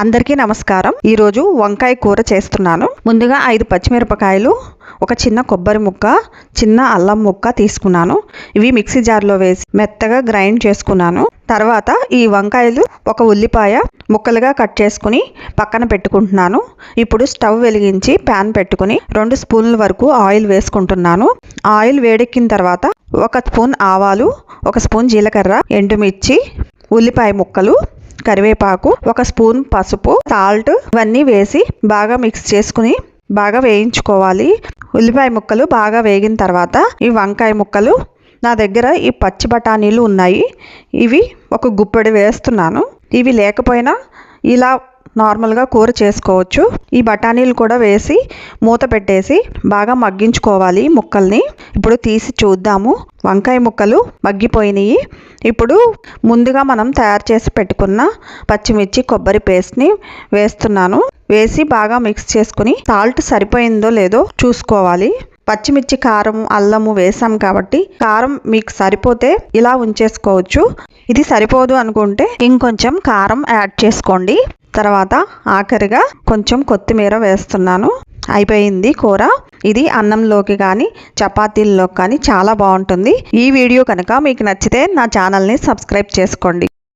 అందరికీ నమస్కారం। ఈ రోజు వంకాయ కూర చేస్తున్నాను। ముందుగా 5 పచ్చిమిరపకాయలు, ఒక చిన్న కొబ్బరి ముక్క, చిన్న అల్లం ముక్క తీసుకున్నాను। ఇవి మిక్సీ జార్లో వేసి మెత్తగా గ్రైండ్ చేసుకున్నాను। తర్వాత ఈ వంకాయలు ఒక ఉల్లిపాయ ముక్కలుగా కట్ చేసుకుని పక్కన పెట్టుకుంటున్నాను। ఇప్పుడు స్టవ్ వెలిగించి ప్యాన్ పెట్టుకుని 2 స్పూన్ల వరకు ఆయిల్ వేసుకుంటున్నాను। ఆయిల్ వేడెక్కిన తర్వాత 1 స్పూన్ ఆవాలు, 1 స్పూన్ జీలకర్ర, ఎండుమిర్చి, ఉల్లిపాయ ముక్కలు, కరివేపాకు, 1 స్పూన్ పసుపు, సాల్ట్ ఇవన్నీ వేసి బాగా మిక్స్ చేసుకుని బాగా వేయించుకోవాలి। ఉల్లిపాయ ముక్కలు బాగా వేగిన తర్వాత ఈ వంకాయ ముక్కలు, నా దగ్గర ఈ పచ్చి బఠానీలు ఉన్నాయి, ఇవి ఒక గుప్పెడు వేస్తున్నాను। ఇవి లేకపోయినా ఇలా నార్మల్గా కూర చేసుకోవచ్చు। ఈ బఠానీలు కూడా వేసి మూత పెట్టేసి బాగా మగ్గించుకోవాలి ముక్కల్ని। ఇప్పుడు తీసి చూద్దాము। వంకాయ ముక్కలు మగ్గిపోయినాయి। ఇప్పుడు ముందుగా మనం తయారు చేసి పెట్టుకున్న పచ్చిమిర్చి కొబ్బరి పేస్ట్ని వేస్తున్నాను। వేసి బాగా మిక్స్ చేసుకుని సాల్ట్ సరిపోయిందో లేదో చూసుకోవాలి। పచ్చిమిర్చి, కారం, అల్లము వేసాం కాబట్టి కారం మీకు సరిపోతే ఇలా ఉంచేసుకోవచ్చు। ఇది సరిపోదు అనుకుంటే ఇంకొంచెం కారం యాడ్ చేసుకోండి। తర్వాత ఆఖరిగా కొంచెం కొత్తిమీర వేస్తున్నాను। అయిపోయింది కూర। ఇది అన్నంలోకి కానీ చపాతీల్లోకి కానీ చాలా బాగుంటుంది। ఈ వీడియో కనుక మీకు నచ్చితే నా ఛానల్ని సబ్స్క్రైబ్ చేసుకోండి।